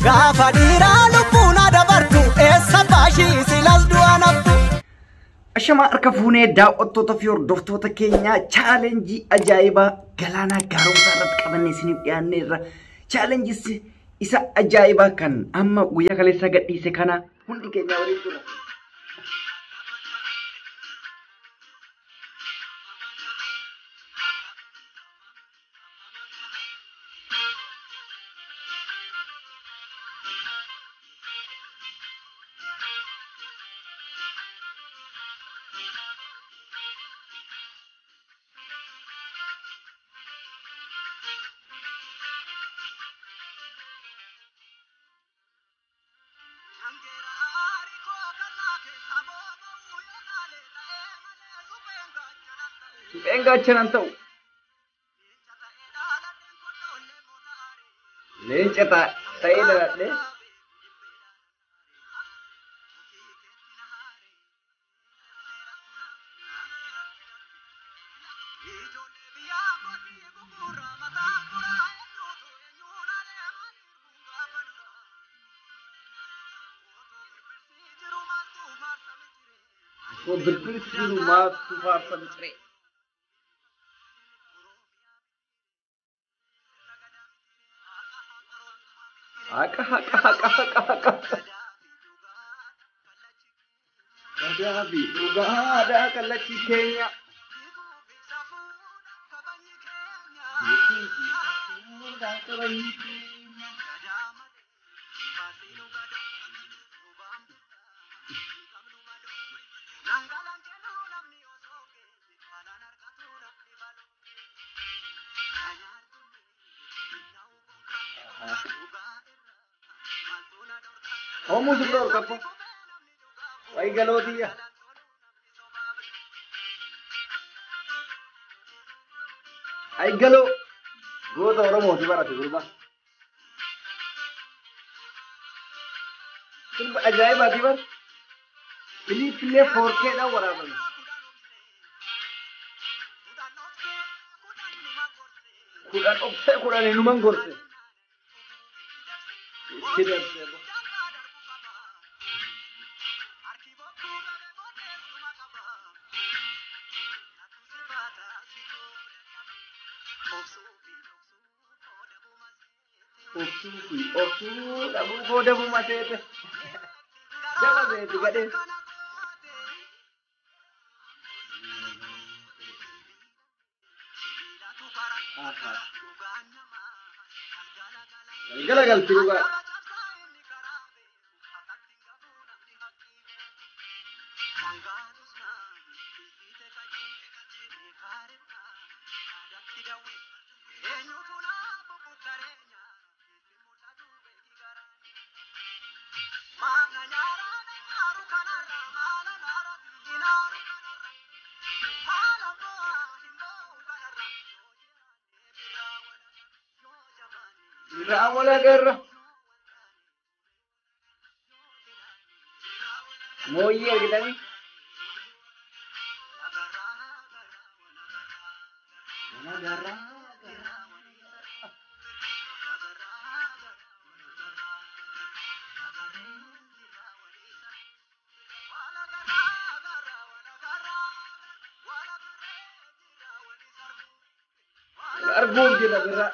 Gaafa dhiiraa lubbuun adabartu eessa baashii silas du'a naftu. Ashama harka fuunee daawwattoota fi hordoftoota keenya chaalenjii ajaa'ibaa galaana gaaromsaa irratti qabannee isiniif dhiyaanneerra. Chaalenjii isa ajaa'ibaa kan amma guyyaa kaleessa gadhiise kana hundi keenya waliin tura. Venga, Chanantau. Lenceta, Taylor, so the Christian mass to far some trade. Kadabi duga ada kalati Kenya. Kamu sudah kapan? Ay galo dia. Ay galo. Gua tuh orang mau coba rasa berubah. Tuh ajaib banget bar. Pilih 4K dah beraber. Kudan opse kudan inuman gorse. Tidak sih. Aku udah mau masih itu. Siapa sih itu gak deh? Gagal juga. Rawal agar mau iya kita nih. Arbun kita gerak.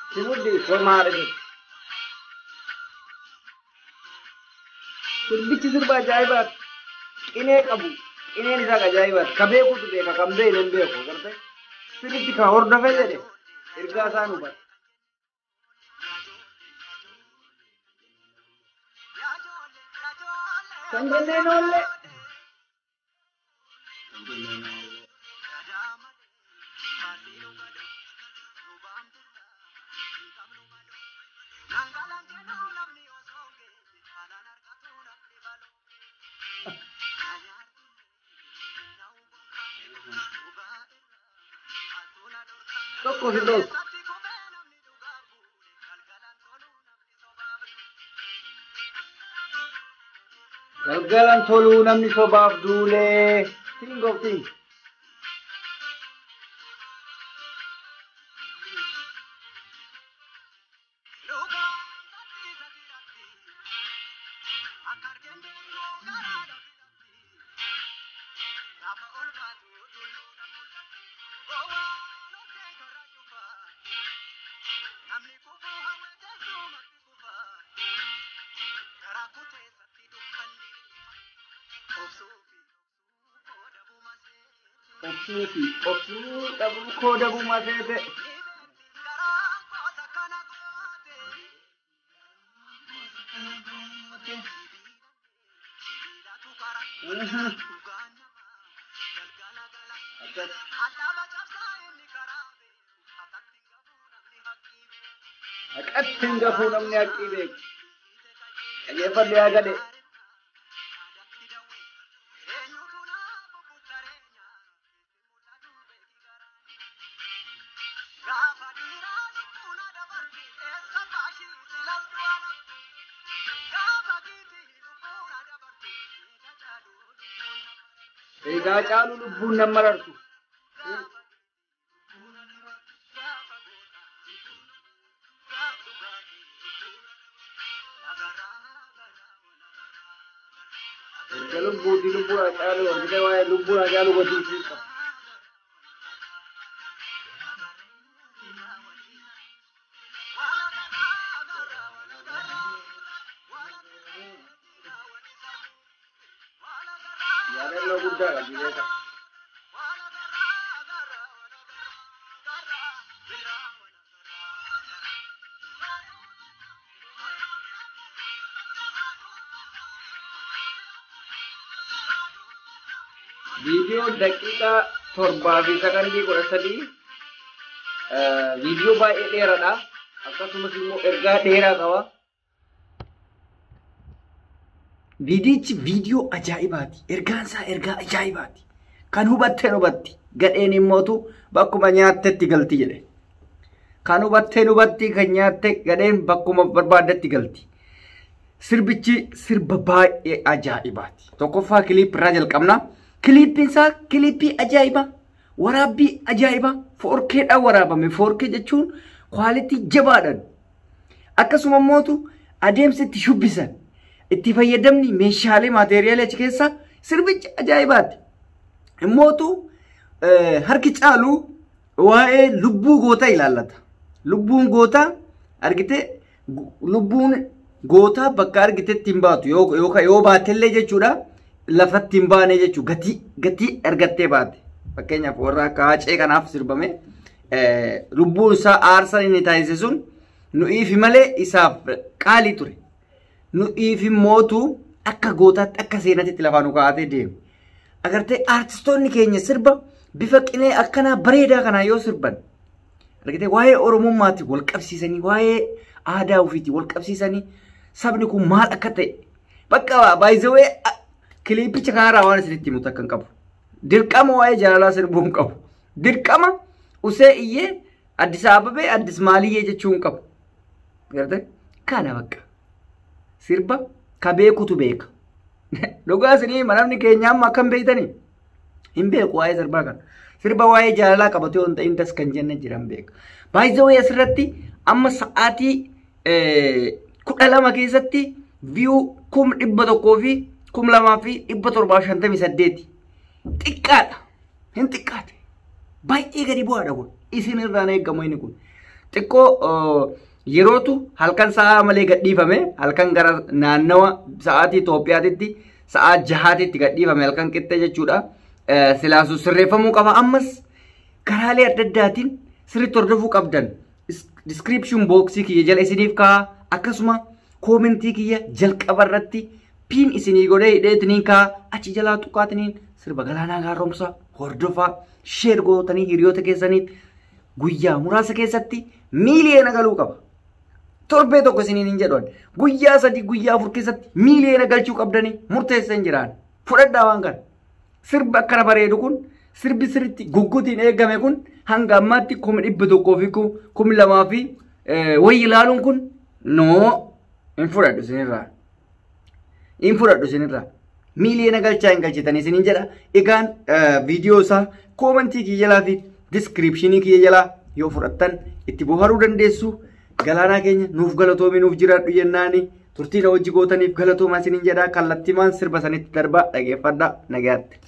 Sibudi formar ini. Kurbichi sirba ajaib. Ini kabu. Ini ni saga ajaib. Kabe ko tu dekha kamde lembe ko karte. Sirbi dikha aur dafe de. Irga asan ubar. Sanjane nolle. Tocco si dos. Galgalan toluu namni sobaaf duulee. Think of things. Obsuu dhabuu koo dhabuu maseete. Akatti hin gafuu namni haqqii beeku. Dhageeffadhu yaa gadee. Egaa caalu lubbuun nama marartu. Erga lubbuuti lubbuudha caalu argite waa'ee lubbuudha caalu gotiisiisa. Yaadannoo guddaadha bineelda. Viidiyoo daqiiqaa 7 fi sakandii 13 viidiyoo baay'ee dheeraadha. Akkasumas immoo ergaa dheeraa qaba. Viidiyichi viidiyoo ajaa'ibaati. Ergaan isaa ergaa ajaa'ibaati. Kan hubattee hubatti. Gadheen immootu bakkuma nyaattetti galti jedhe. Kan hubattee hubatti kan nyaatte gadheen bakkuma barbaaddetti galti. Sirbichi sirba baay'ee ajaa'ibaati. Tokkoffaa kiliip irraa jalqabna. Kiliippiin isaa kiliippii ajaa'ibaa. Waraabbii ajaa'ibaa. 4Kdhaan waraabame. 4K jechuun kwaalitii jabaadhaan. Akkasuma immootu adeemsa itti shubbisan. Itti fayyadamni meeshaalee maateriyaala achi keessa sirbicha ajaa'ibaati. Immootu harki caalu waa'ee lubbuu gootaa ilaallata. Lubbuun gootaa argite lubbuun gootaa bakka argitetti hin baatu yoo baatellee jechuudha lafatti hin baane jechuu gatii argattee baate. Fakkeenyaaf warra akka Haacee kanaaf sirbame lubbuun isaa aarsaa inni taasise sun nu'iifi malee isaaf qaalii ture. Nu'iifi mootu akka gootaatti akka seenatitti lafaan nu kaa'atee deemu. Agartee aartistoonni keenya sirba bifa qinee akkanaa bareedaa kanaa yoo sirban argitee waa'ee oromummaatti wal qabsiisanii waa'ee aadaa ofiitti wal qabsiisanii sabni kun maal akka ta'e bakka baay'isawee kiliipicha kanarraa waan isinitti himutu akka hin qabu. Dirqama waa'ee jaalalaa sirbuu hin qabu. Dirqama usee iyyee Addis Ababee Addis Maaliyyee jechuu hin qabu. Agartee kana bakka sirba ka beekutu beeka. Dhugaa isinii manamni keenya amma akkam beeytanii hin beeku waa'ee sirbaa kana. Sirba waa'ee jaalalaa qabatee waan ta'in tas kan jenne jiran beeka. Baay'isawee asirratti amma sa'aatii 12 keessatti view 100,000 fi 2,758 xiqqaadha. Hin xiqqaate. Baay'ee gadi bu'aadha kun. Isin irraan eegamu inni kun. Xiqqoo yerootu halkan sa'a malee gadhiifame halkan gara naannawa sa'aatii Itoophiyaatitti sa'a 6titti gadhiifame halkan qixxee jechuudha. Silaasu sirreeffamuu qaba. Ammas karaalee adda addaatiin sirriitti hordofuu qabdan. Description boxii kiyya jala isiniif ka'a. Akkasuma koomentii kiyya jalqaba irratti piin isinii godhee hidheetiniin ka'a. Achi jalaa tuqaatiniin sirba Galaanaa Gaaromsaa hordofaa sheer gootanii hiriyoota keessaniif guyyaa muraasa keessatti miiliyoona galuu qaba. Torbee tokko isiniin hin jedhan guyyaa 3 guyyaa 4 keessatti miiliyoona galchuu qabdanii murteessan jiraan. Fudhadhaa waan kana. Sirba akkana bareedu kun sirbi sirriitti guggutiin eegame kun hanga ammaatti 100,000 fi 2,000 fi wayyi ilaaluun kun hin fudhadhu isinirraa. Hin fudhadhu isinirraa. miiliyoona galchaa hin galchitanii isiniin jedha. Egaan viidiyoo isaa koomentii kiyya jalaa fi diskiripshinii kiyya jalaa yoo fudhattan itti bohaaruu dandeessu. Galaanaa keenya nuuf galatoomii nuuf jiraadhu jennaani turtii na hojii gootaniif galatoomaa isiniin jedha. Kallattiimaan sirba sanitti darbaa dhageeffadhaa nagaatti.